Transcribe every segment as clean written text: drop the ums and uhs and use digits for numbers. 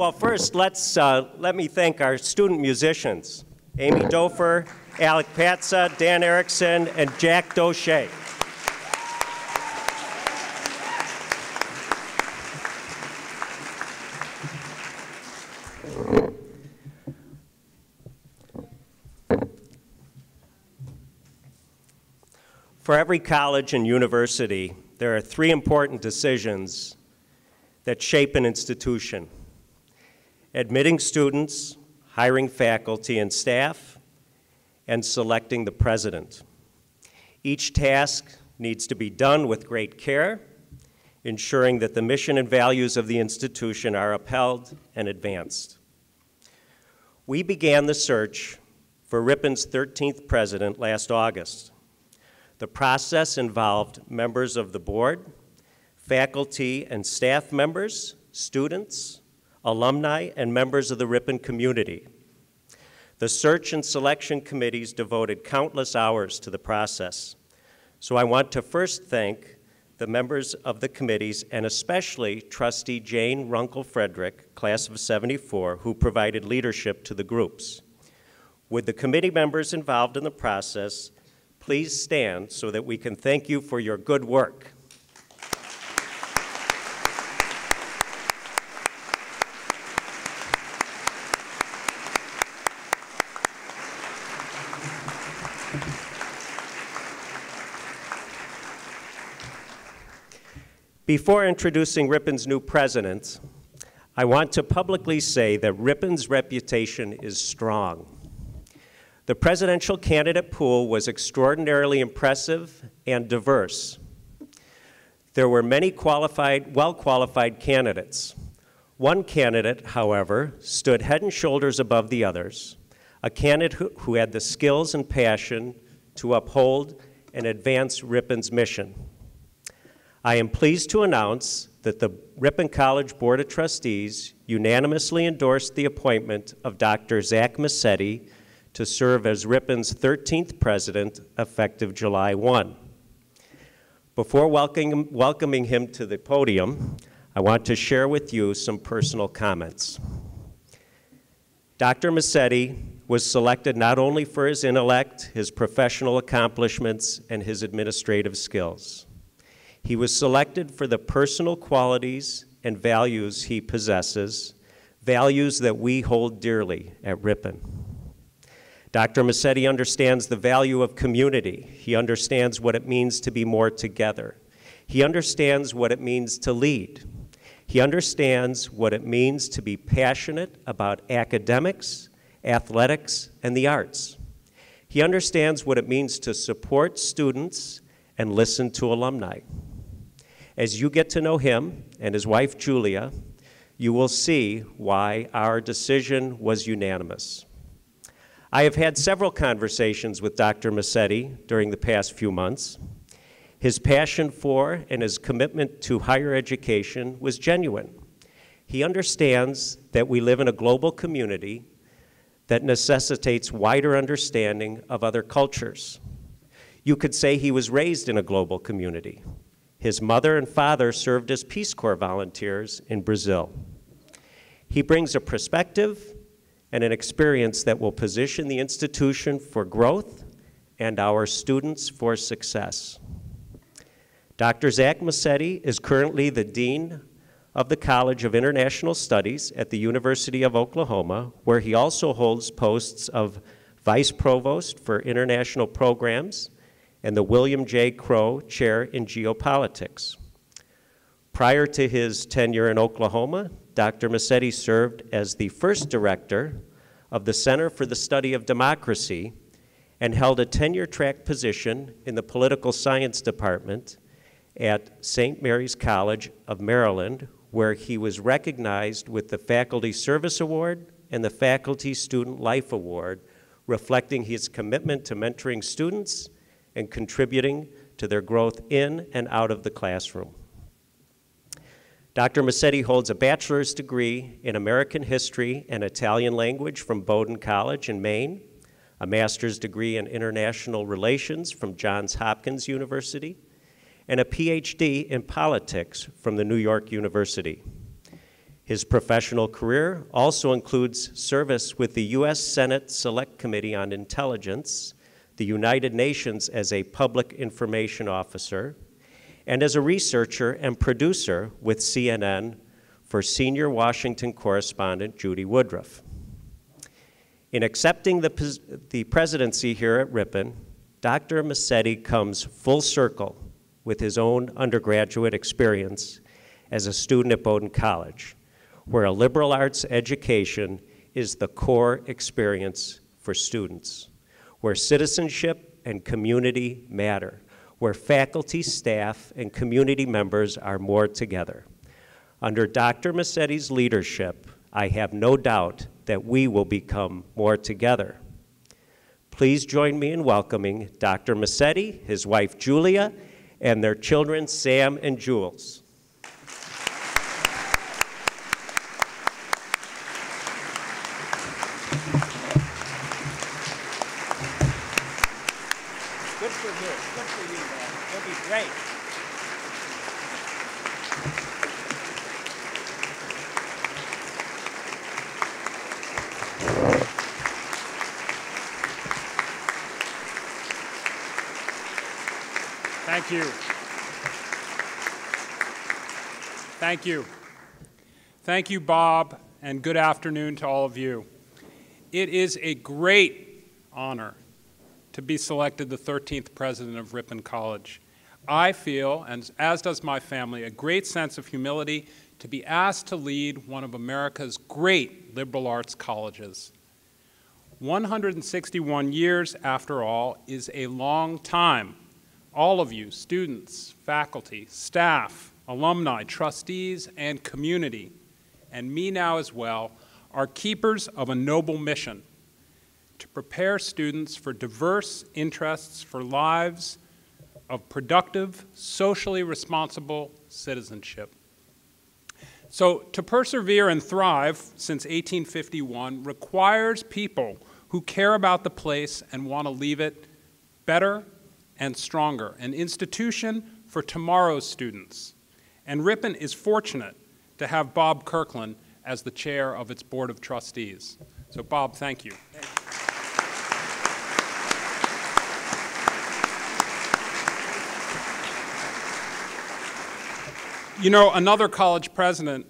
Well, first, let me thank our student musicians, Amy Dofer, Alec Patza, Dan Erickson, and Jack Doche. For every college and university, there are three important decisions that shape an institution: admitting students, hiring faculty and staff, and selecting the president. Each task needs to be done with great care, ensuring that the mission and values of the institution are upheld and advanced. We began the search for Ripon's 13th president last August. The process involved members of the board, faculty and staff members, students, alumni, and members of the Ripon community. The search and selection committees devoted countless hours to the process. So I want to first thank the members of the committees, and especially Trustee Jane Runkle-Frederick, class of '74, who provided leadership to the groups. Would the committee members involved in the process please stand so that we can thank you for your good work. Before introducing Ripon's new president, I want to publicly say that Ripon's reputation is strong. The presidential candidate pool was extraordinarily impressive and diverse. There were many well-qualified candidates. One candidate, however, stood head and shoulders above the others, a candidate who had the skills and passion to uphold and advance Ripon's mission. I am pleased to announce that the Ripon College Board of Trustees unanimously endorsed the appointment of Dr. Zach Massetti to serve as Ripon's 13th president, effective July 1. Before welcoming him to the podium, I want to share with you some personal comments. Dr. Massetti was selected not only for his intellect, his professional accomplishments, and his administrative skills. He was selected for the personal qualities and values he possesses, values that we hold dearly at Ripon. Dr. Massetti understands the value of community. He understands what it means to be more together. He understands what it means to lead. He understands what it means to be passionate about academics, athletics, and the arts. He understands what it means to support students and listen to alumni. As you get to know him and his wife, Julia, you will see why our decision was unanimous. I have had several conversations with Dr. Massetti during the past few months. His passion for and his commitment to higher education was genuine. He understands that we live in a global community that necessitates wider understanding of other cultures. You could say he was raised in a global community. His mother and father served as Peace Corps volunteers in Brazil. He brings a perspective and an experience that will position the institution for growth and our students for success. Dr. Zach Massetti is currently the Dean of the College of International Studies at the University of Oklahoma, where he also holds posts of Vice Provost for International Programs and the William J. Crow Chair in Geopolitics. Prior to his tenure in Oklahoma, Dr. Massetti served as the first director of the Center for the Study of Democracy and held a tenure-track position in the Political Science Department at St. Mary's College of Maryland, where he was recognized with the Faculty Service Award and the Faculty Student Life Award, reflecting his commitment to mentoring students and contributing to their growth in and out of the classroom. Dr. Massetti holds a bachelor's degree in American history and Italian language from Bowdoin College in Maine, a master's degree in international relations from Johns Hopkins University, and a PhD in politics from the New York University. His professional career also includes service with the U.S. Senate Select Committee on Intelligence, the United Nations as a public information officer, and as a researcher and producer with CNN for senior Washington correspondent Judy Woodruff. In accepting the presidency here at Ripon, Dr. Massetti comes full circle with his own undergraduate experience as a student at Bowdoin College, where a liberal arts education is the core experience for students, where citizenship and community matter, where faculty, staff, and community members are more together. Under Dr. Massetti's leadership, I have no doubt that we will become more together. Please join me in welcoming Dr. Massetti, his wife Julia, and their children Sam and Jules. Good for you. Good for you, man. It'll be great. Thank you. Thank you. Thank you, Bob, and good afternoon to all of you. It is a great honor to be selected the 13th president of Ripon College. I feel, and as does my family, a great sense of humility to be asked to lead one of America's great liberal arts colleges. 161 years, after all, is a long time. All of you, students, faculty, staff, alumni, trustees, and community, and me now as well, are keepers of a noble mission: to prepare students for diverse interests, for lives of productive, socially responsible citizenship. So to persevere and thrive since 1851 requires people who care about the place and want to leave it better and stronger, an institution for tomorrow's students. And Ripon is fortunate to have Bob Kirkland as the chair of its Board of Trustees. So Bob, thank you. You know, another college president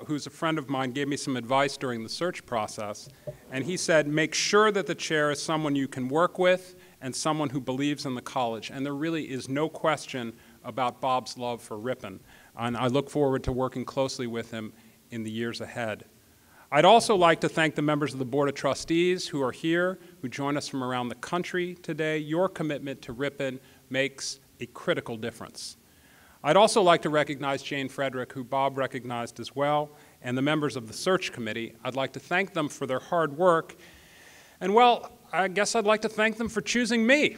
who's a friend of mine gave me some advice during the search process, and he said, make sure that the chair is someone you can work with and someone who believes in the college. And there really is no question about Bob's love for Ripon, and I look forward to working closely with him in the years ahead. I'd also like to thank the members of the Board of Trustees who are here, who join us from around the country today. Your commitment to Ripon makes a critical difference. I'd also like to recognize Jane Frederick, who Bob recognized as well, and the members of the search committee. I'd like to thank them for their hard work. And well, I guess I'd like to thank them for choosing me.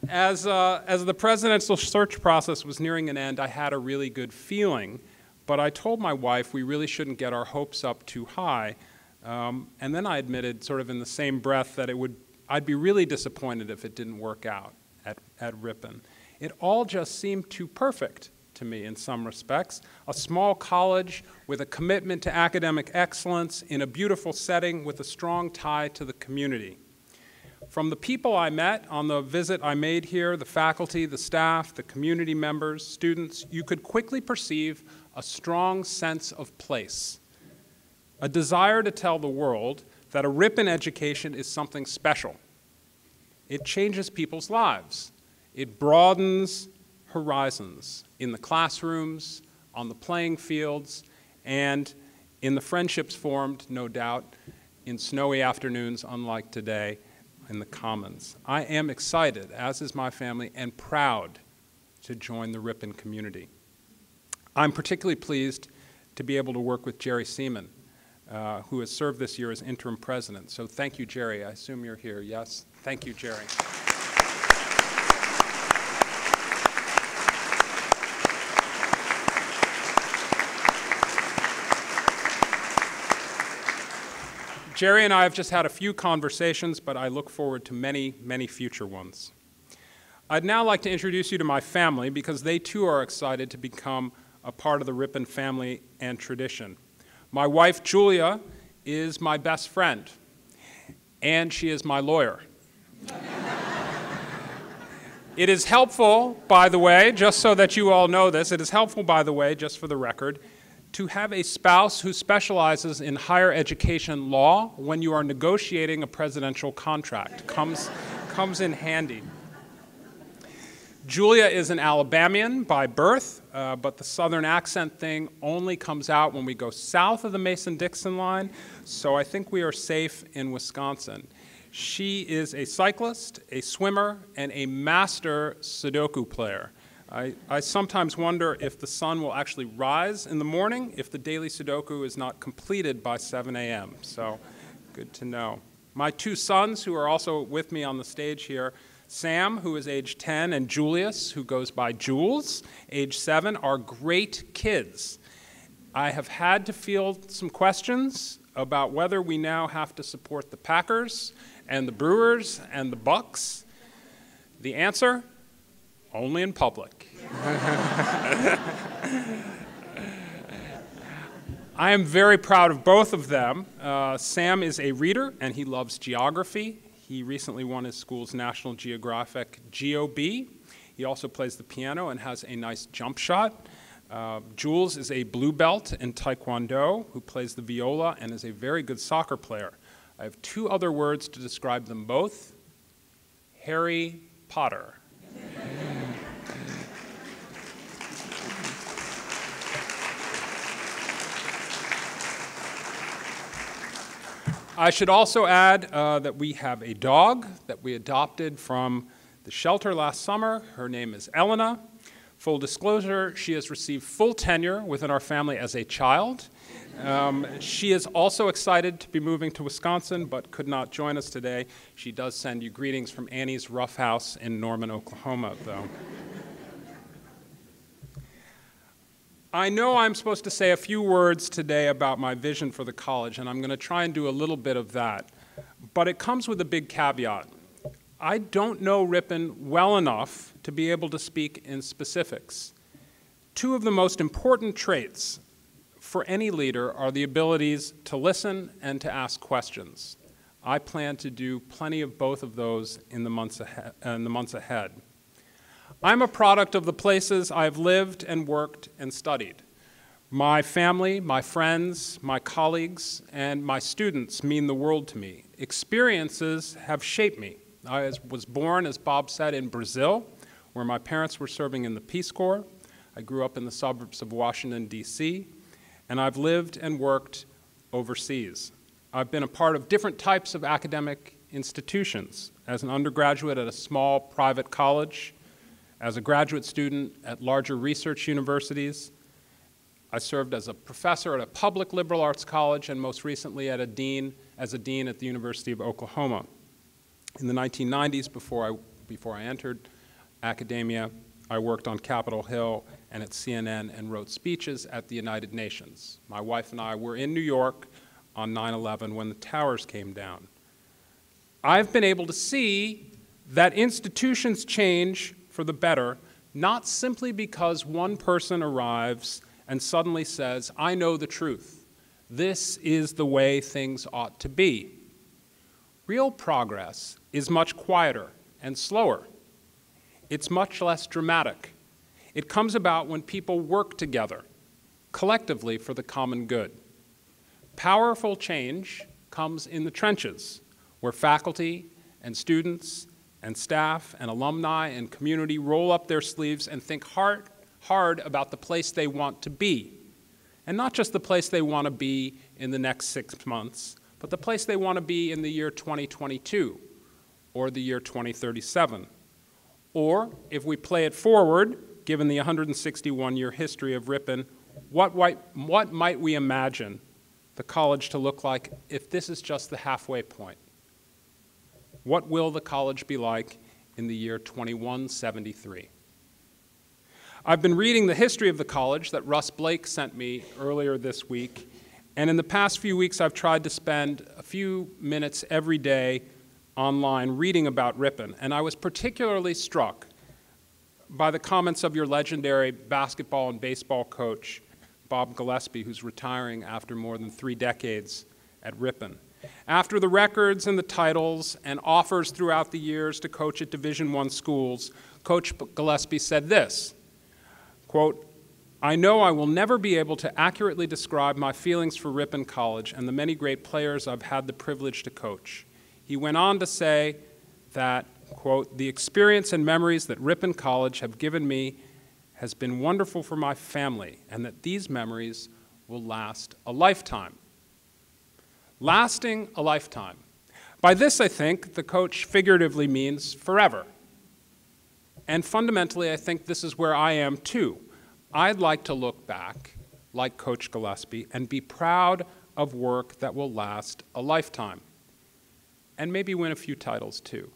As the presidential search process was nearing an end, I had a really good feeling, but I told my wife we really shouldn't get our hopes up too high. And then I admitted, sort of in the same breath, that I'd be really disappointed if it didn't work out at Ripon. It all just seemed too perfect to me in some respects. A small college with a commitment to academic excellence in a beautiful setting with a strong tie to the community. From the people I met on the visit I made here, the faculty, the staff, the community members, students, you could quickly perceive a strong sense of place, a desire to tell the world that a Ripon education is something special. It changes people's lives. It broadens horizons in the classrooms, on the playing fields, and in the friendships formed, no doubt, in snowy afternoons unlike today in the Commons. I am excited, as is my family, and proud to join the Ripon community. I'm particularly pleased to be able to work with Jerry Seaman, who has served this year as interim president. So thank you, Jerry. I assume you're here, yes? Thank you, Jerry. Jerry and I have just had a few conversations, but I look forward to many, many future ones. I'd now like to introduce you to my family because they too are excited to become a part of the Ripon family and tradition. My wife, Julia, is my best friend, and she is my lawyer. It is helpful, by the way, just so that you all know this, it is helpful, by the way, just for the record, to have a spouse who specializes in higher education law when you are negotiating a presidential contract. Comes in handy. Julia is an Alabamian by birth, but the southern accent thing only comes out when we go south of the Mason-Dixon line, so I think we are safe in Wisconsin. She is a cyclist, a swimmer, and a master Sudoku player. I sometimes wonder if the sun will actually rise in the morning if the daily Sudoku is not completed by 7 a.m., so good to know. My two sons, who are also with me on the stage here, Sam, who is age 10, and Julius, who goes by Jules, age 7, are great kids. I have had to field some questions about whether we now have to support the Packers and the Brewers and the Bucks. The answer? Only in public. I am very proud of both of them. Sam is a reader, and he loves geography. He recently won his school's National Geographic GeoB. He also plays the piano and has a nice jump shot. Jules is a blue belt in Taekwondo who plays the viola and is a very good soccer player. I have two other words to describe them both: Harry Potter. I should also add that we have a dog that we adopted from the shelter last summer. Her name is Elena. Full disclosure, she has received full tenure within our family as a child. She is also excited to be moving to Wisconsin, but could not join us today. She does send you greetings from Annie's Rough House in Norman, Oklahoma, though. I know I'm supposed to say a few words today about my vision for the college, and I'm going to try and do a little bit of that. But it comes with a big caveat. I don't know Ripon well enough to be able to speak in specifics. Two of the most important traits for any leader are the abilities to listen and to ask questions. I plan to do plenty of both of those in the months ahead. I'm a product of the places I've lived and worked and studied. My family, my friends, my colleagues, and my students mean the world to me. Experiences have shaped me. I was born, as Bob said, in Brazil, where my parents were serving in the Peace Corps. I grew up in the suburbs of Washington, D.C., and I've lived and worked overseas. I've been a part of different types of academic institutions. As an undergraduate at a small private college, as a graduate student at larger research universities, I served as a professor at a public liberal arts college, and most recently as a dean at the University of Oklahoma. In the 1990s, before I entered academia, I worked on Capitol Hill and at CNN and wrote speeches at the United Nations. My wife and I were in New York on 9/11 when the towers came down. I've been able to see that institutions change for the better, not simply because one person arrives and suddenly says, I know the truth. This is the way things ought to be. Real progress is much quieter and slower. It's much less dramatic. It comes about when people work together, collectively for the common good. Powerful change comes in the trenches, where faculty and students and staff and alumni and community roll up their sleeves and think hard about the place they want to be. And not just the place they want to be in the next 6 months, but the place they want to be in the year 2022 or the year 2037. Or, if we play it forward, given the 161-year history of Ripon, what might we imagine the college to look like if this is just the halfway point? What will the college be like in the year 2173? I've been reading the history of the college that Russ Blake sent me earlier this week, and in the past few weeks I've tried to spend a few minutes every day online reading about Ripon, and I was particularly struck by the comments of your legendary basketball and baseball coach, Bob Gillespie, who's retiring after more than 3 decades at Ripon. After the records and the titles and offers throughout the years to coach at Division I schools, Coach Gillespie said this, quote, "I know I will never be able to accurately describe my feelings for Ripon College and the many great players I've had the privilege to coach." He went on to say that, quote, "The experience and memories that Ripon College have given me has been wonderful for my family, and that these memories will last a lifetime." Lasting a lifetime. By this, I think, the coach figuratively means forever. And fundamentally, I think this is where I am too. I'd like to look back, like Coach Gillespie, and be proud of work that will last a lifetime, and maybe win a few titles too.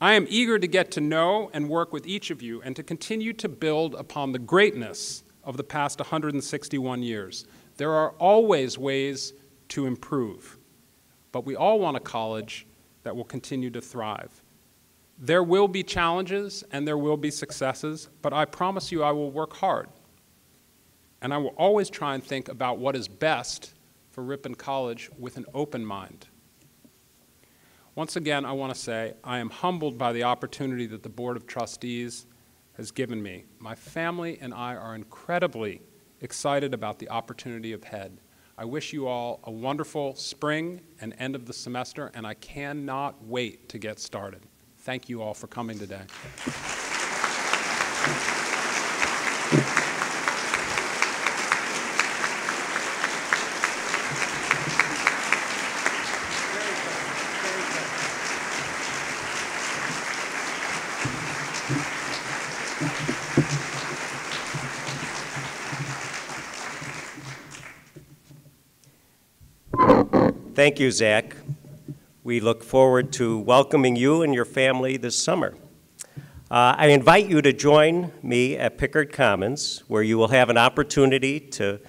I am eager to get to know and work with each of you and to continue to build upon the greatness of the past 161 years. There are always ways to improve, but we all want a college that will continue to thrive. There will be challenges and there will be successes, but I promise you I will work hard. And I will always try and think about what is best for Ripon College with an open mind. Once again, I want to say I am humbled by the opportunity that the Board of Trustees has given me. My family and I are incredibly excited about the opportunity ahead. I wish you all a wonderful spring and end of the semester, and I cannot wait to get started. Thank you all for coming today. Thank you, Zach. We look forward to welcoming you and your family this summer. I invite you to join me at Pickard Commons, where you will have an opportunity to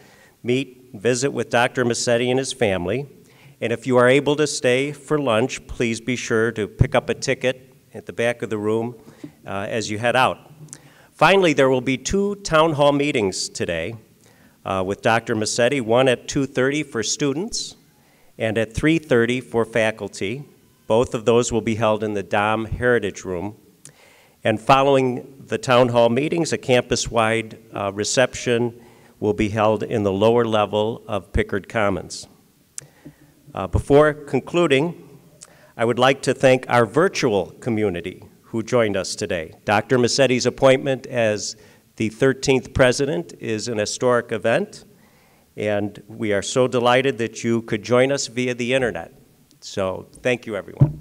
meet and visit with Dr. Massetti and his family. And if you are able to stay for lunch, please be sure to pick up a ticket at the back of the room as you head out. Finally, there will be 2 town hall meetings today with Dr. Massetti, one at 2:30 for students and at 3:30 for faculty. Both of those will be held in the Dom Heritage Room. And following the town hall meetings, a campus-wide reception will be held in the lower level of Pickard Commons. Before concluding, I would like to thank our virtual community who joined us today. Dr. Massetti's appointment as the 13th president is an historic event, and we are so delighted that you could join us via the internet. So thank you, everyone.